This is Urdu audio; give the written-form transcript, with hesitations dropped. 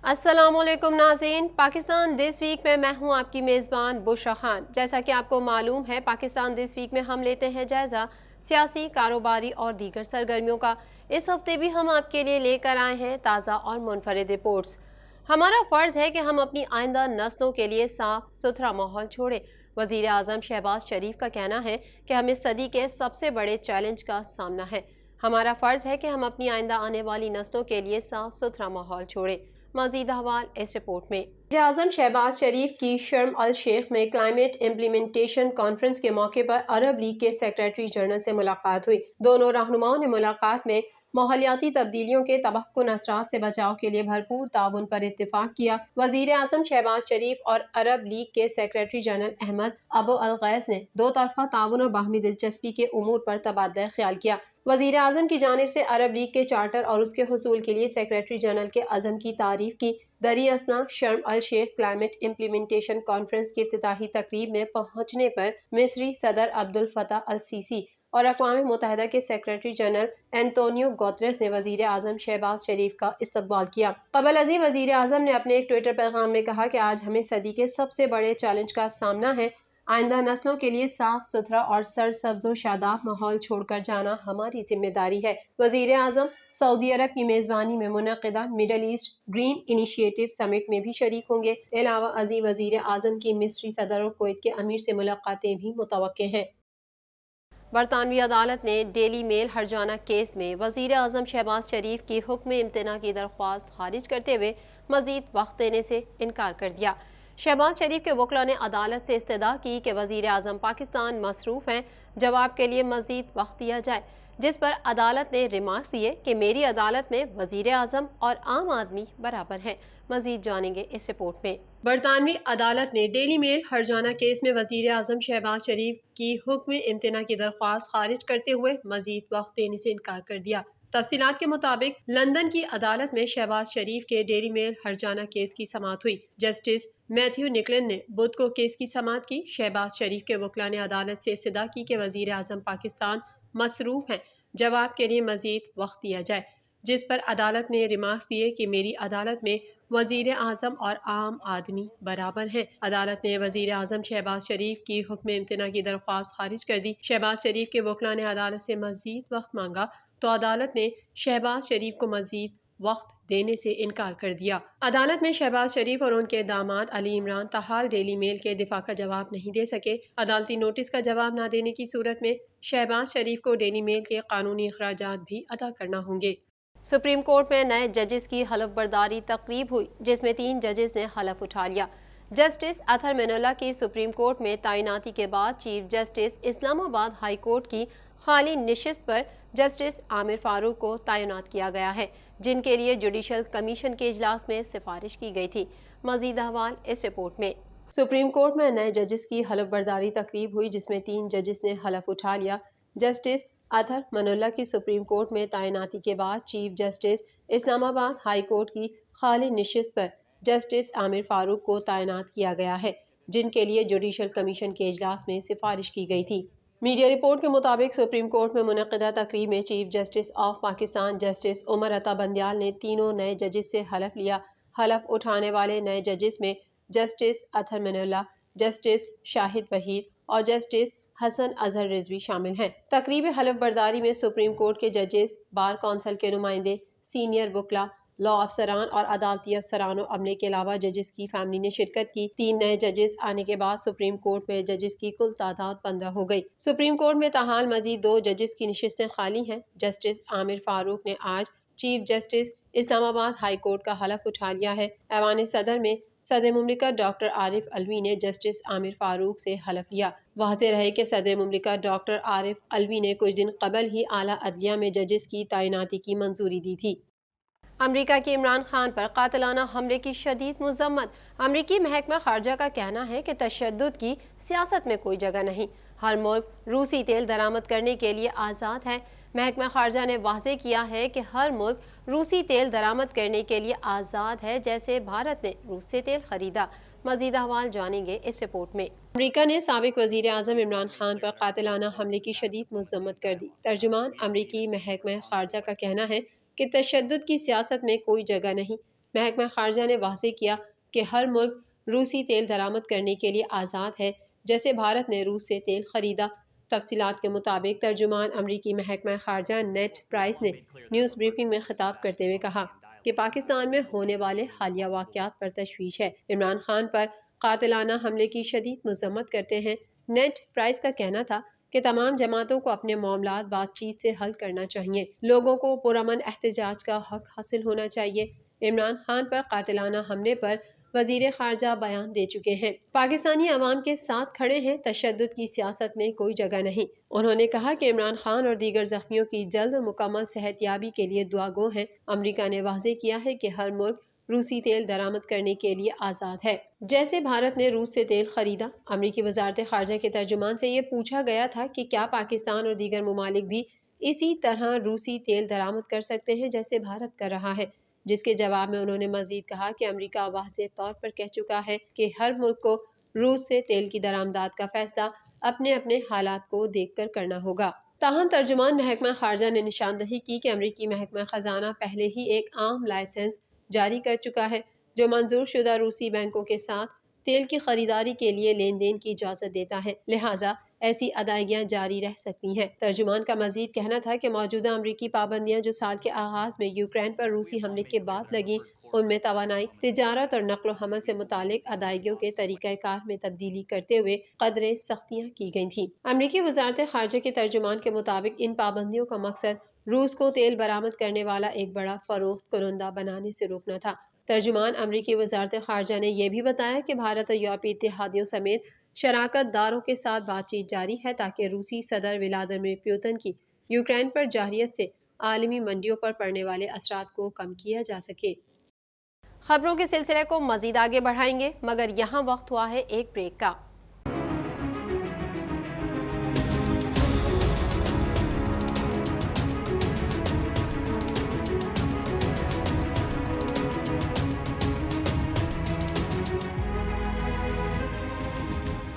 السلام علیکم ناظرین، پاکستان دس ویک میں ہوں آپ کی میزبان بشرا خان۔ جیسا کہ آپ کو معلوم ہے، پاکستان دس ویک میں ہم لیتے ہیں جائزہ سیاسی، کاروباری اور دیگر سرگرمیوں کا۔ اس ہفتے بھی ہم آپ کے لیے لے کر آئے ہیں تازہ اور منفرد رپورٹس۔ ہمارا فرض ہے کہ ہم اپنی آئندہ نسلوں کے لیے صاف ستھرا ماحول چھوڑیں۔ وزیر اعظم شہباز شریف کا کہنا ہے کہ ہمیں صدی کے سب سے بڑے چیلنج کا سامنا ہے۔ ہمارا فرض ہے کہ ہم اپنی آئندہ آنے والی نسلوں کے لیے صاف ستھرا ماحول چھوڑیں۔ مزید احوال اس رپورٹ میں۔ وزیر اعظم شہباز شریف کی شرم الشیخ میں کلائمیٹ امپلیمنٹیشن کانفرنس کے موقع پر عرب لیگ کے سیکریٹری جنرل سے ملاقات ہوئی۔ دونوں رہنماؤں نے ملاقات میں ماحولیاتی تبدیلیوں کے تباہ کن اثرات سے بچاؤ کے لیے بھرپور تعاون پر اتفاق کیا۔ وزیر اعظم شہباز شریف اور عرب لیگ کے سیکریٹری جنرل احمد ابو الغیث نے دو طرفہ تعاون اور باہمی دلچسپی کے امور پر تبادلہ خیال کیا۔ وزیر اعظم کی جانب سے عرب لیگ کے چارٹر اور اس کے حصول کے لیے سیکریٹری جنرل کے عزم کی تعریف کی۔ دریں اثنا شرم الشیخ کلائمیٹ امپلیمنٹیشن کانفرنس کی افتتاحی تقریب میں پہنچنے پر مصری صدر عبد الفتاح السیسی اور اقوام متحدہ کے سیکریٹری جنرل اینٹونیو گوتریس نے وزیر اعظم شہباز شریف کا استقبال کیا۔ قبل ازیں وزیر اعظم نے اپنے ایک ٹویٹر پیغام میں کہا کہ آج ہمیں صدی کے سب سے بڑے چیلنج کا سامنا ہے۔ آئندہ نسلوں کے لیے صاف ستھرا اور سرسبز و شاداب ماحول چھوڑ کر جانا ہماری ذمہ داری ہے۔ وزیر اعظم سعودی عرب کی میزبانی میں منعقدہ مڈل ایسٹ گرین انیشیٹو سمٹ میں بھی شریک ہوں گے۔ علاوہ ازیں وزیر اعظم کی مصری صدر اور کویت کے امیر سے ملاقاتیں بھی متوقع ہیں۔ برطانوی عدالت نے ڈیلی میل ہرجانہ کیس میں وزیر اعظم شہباز شریف کی حکم امتناع کی درخواست خارج کرتے ہوئے مزید وقت دینے سے انکار کر دیا۔ شہباز شریف کے وکلاء نے عدالت سے استدعا کی کہ وزیر اعظم پاکستان مصروف ہیں، جواب کے لیے مزید وقت دیا جائے، جس پر عدالت نے ریمارکس دیے کہ میری عدالت میں وزیر اعظم اور عام آدمی برابر ہیں۔ مزید جانیں گے اس رپورٹ میں۔ برطانوی عدالت نے ڈیلی میل ہرجانہ کیس میں وزیر اعظم شہباز شریف کی حکم امتناع کی درخواست خارج کرتے ہوئے مزید وقت دینے سے انکار کر دیا۔ تفصیلات کے مطابق لندن کی عدالت میں شہباز شریف کے ڈیلی میل ہرجانہ کیس کی سماعت ہوئی۔ جسٹس میتھیو نکلن نے بدھ کو کیس کی سماعت کی۔ شہباز شریف کے وکلاء نے عدالت سے استدعا کی کہ وزیر اعظم پاکستان مصروف ہیں، جواب کے لیے مزید وقت دیا جائے، جس پر عدالت نے ریمارکس دیے کہ میری عدالت میں وزیر اعظم اور عام آدمی برابر ہیں۔ عدالت نے وزیر اعظم شہباز شریف کی حکم امتناع کی درخواست خارج کر دی۔ شہباز شریف کے وکلاء نے عدالت سے مزید وقت مانگا تو عدالت نے شہباز شریف کو مزید وقت دینے سے انکار کر دیا۔ عدالت میں شہباز شریف اور ان کے داماد علی عمران تاحال ڈیلی میل کے دفاع کا جواب نہیں دے سکے۔ عدالتی نوٹس کا جواب نہ دینے کی صورت میں شہباز شریف کو ڈیلی میل کے قانونی اخراجات بھی ادا کرنا ہوں گے۔ سپریم کورٹ میں نئے ججز کی حلف برداری تقریب ہوئی، جس میں 3 ججز نے حلف اٹھا لیا۔ جسٹس اطہر من اللہ کی سپریم کورٹ میں تعیناتی کے بعد چیف جسٹس اسلام آباد ہائی کورٹ کی خالی نشست پر جسٹس عامر فاروق کو تعینات کیا گیا ہے، جن کے لیے جوڈیشل کمیشن کے اجلاس میں سفارش کی گئی تھی۔ مزید احوال اس رپورٹ میں۔ سپریم کورٹ میں نئے ججز کی حلف برداری تقریب ہوئی، جس میں 3 ججز نے حلف اٹھا لیا۔ جسٹس اطہر من اللہ کی سپریم کورٹ میں تعیناتی کے بعد چیف جسٹس اسلام آباد ہائی کورٹ کی خالی نشست پر جسٹس عامر فاروق کو تعینات کیا گیا ہے، جن کے لیے جوڈیشل کمیشن کے اجلاس میں سفارش کی گئی تھی۔ میڈیا رپورٹ کے مطابق سپریم کورٹ میں منعقدہ تقریب میں chief justice of Pakistan justice Umar Ata Bandial نے تینوں نئے ججز سے حلف لیا۔ حلف اٹھانے والے نئے ججز میں جسٹس اطہر من اللہ، جسٹس شاہد وحید اور جسٹس حسن اظہر رضوی شامل ہیں۔ تقریب حلف برداری میں سپریم کورٹ کے ججز، بار کونسل کے نمائندے، سینئر وکلاء، لاء افسران اور عدالتی افسران و عملے کے علاوہ ججز کی فیملی نے شرکت کی۔ 3 نئے ججز آنے کے بعد سپریم کورٹ میں ججز کی کل تعداد 15 ہو گئی۔ سپریم کورٹ میں تاحال مزید 2 ججز کی نشستیں خالی ہیں۔ جسٹس عامر فاروق نے آج چیف جسٹس اسلام آباد ہائی کورٹ کا حلف اٹھا لیا ہے۔ ایوان صدر میں صدر مملکت ڈاکٹر عارف علوی نے جسٹس عامر فاروق سے حلف لیا۔ واضح رہے کہ صدر مملکت ڈاکٹر عارف علوی نے کچھ دن قبل ہی اعلیٰ عدلیہ میں ججز کی تعیناتی کی منظوری دی تھی۔ امریکہ کی عمران خان پر قاتلانہ حملے کی شدید مذمت۔ امریکی محکمہ خارجہ کا کہنا ہے کہ تشدد کی سیاست میں کوئی جگہ نہیں، ہر ملک روسی تیل درآمد کرنے کے لیے آزاد ہے۔ محکمہ خارجہ نے واضح کیا ہے کہ ہر ملک روسی تیل درآمد کرنے کے لیے آزاد ہے، جیسے بھارت نے روس سے تیل خریدا۔ مزید احوال جانیں گے اس رپورٹ میں۔ امریکہ نے سابق وزیر اعظم عمران خان پر قاتلانہ حملے کی شدید مذمت کر دی۔ ترجمان امریکی محکمہ خارجہ کا کہنا ہے کہ تشدد کی سیاست میں کوئی جگہ نہیں، محکمہ خارجہ نے واضح کیا کہ ہر ملک روسی تیل درآمد کرنے کے لیے آزاد ہے، جیسے بھارت نے روس سے تیل خریدا۔ تفصیلات کے مطابق ترجمان امریکی محکمہ خارجہ نیڈ پرائس نے نیوز بریفنگ میں خطاب کرتے ہوئے کہا کہ پاکستان میں ہونے والے حالیہ واقعات پر تشویش ہے۔ عمران خان پر قاتلانہ حملے کی شدید مذمت کرتے ہیں نیڈ پرائس کا کہنا تھا کہ تمام جماعتوں کو اپنے معاملات بات چیت سے حل کرنا چاہیے، لوگوں کو پرامن احتجاج کا حق حاصل ہونا چاہیے۔ عمران خان پر قاتلانہ حملے پر وزیر خارجہ بیان دے چکے ہیں۔ پاکستانی عوام کے ساتھ کھڑے ہیں، تشدد کی سیاست میں کوئی جگہ نہیں۔ انہوں نے کہا کہ عمران خان اور دیگر زخمیوں کی جلد اور مکمل صحت یابی کے لیے دعا گو ہیں۔ امریکہ نے واضح کیا ہے کہ ہر ملک روسی تیل درآمد کرنے کے لیے آزاد ہے، جیسے بھارت نے روس سے تیل خریدا۔ امریکی وزارت خارجہ کے ترجمان سے یہ پوچھا گیا تھا کہ کیا پاکستان اور دیگر ممالک بھی اسی طرح روسی تیل درآمد کر سکتے ہیں جیسے بھارت کر رہا ہے، جس کے جواب میں انہوں نے مزید کہا کہ امریکہ واضح طور پر کہہ چکا ہے کہ ہر ملک کو روس سے تیل کی درآمدات کا فیصلہ اپنے اپنے حالات کو دیکھ کر کرنا ہوگا۔ تاہم ترجمان محکمہ خارجہ نے نشاندہی کی کہ امریکی محکمہ خزانہ پہلے ہی ایک عام لائسنس جاری کر چکا ہے جو منظور شدہ روسی بینکوں کے ساتھ تیل کی خریداری کے لیے لین دین کی اجازت دیتا ہے، لہٰذا ایسی ادائیگیاں جاری رہ سکتی ہیں۔ ترجمان کا مزید کہنا تھا کہ موجودہ امریکی پابندیاں جو سال کے آغاز میں یوکرین پر روسی حملے کے بعد لگیں، ان میں توانائی، تجارت اور نقل و حمل سے متعلق ادائیگیوں کے طریقہ کار میں تبدیلی کرتے ہوئے قدرے سختیاں کی گئی تھیں۔ امریکی وزارت خارجہ کے ترجمان کے مطابق ان پابندیوں کا مقصد روس کو تیل برآمد کرنے والا ایک بڑا فروخت کنندہ بنانے سے روکنا تھا۔ ترجمان امریکی وزارت خارجہ نے یہ بھی بتایا کہ بھارت اور یورپی اتحادیوں سمیت شراکت داروں کے ساتھ بات چیت جاری ہے تاکہ روسی صدر ولادیمیر پوتن کی یوکرین پر جارحیت سے عالمی منڈیوں پر پڑنے والے اثرات کو کم کیا جا سکے۔ خبروں کے سلسلے کو مزید آگے بڑھائیں گے، مگر یہاں وقت ہوا ہے ایک بریک کا۔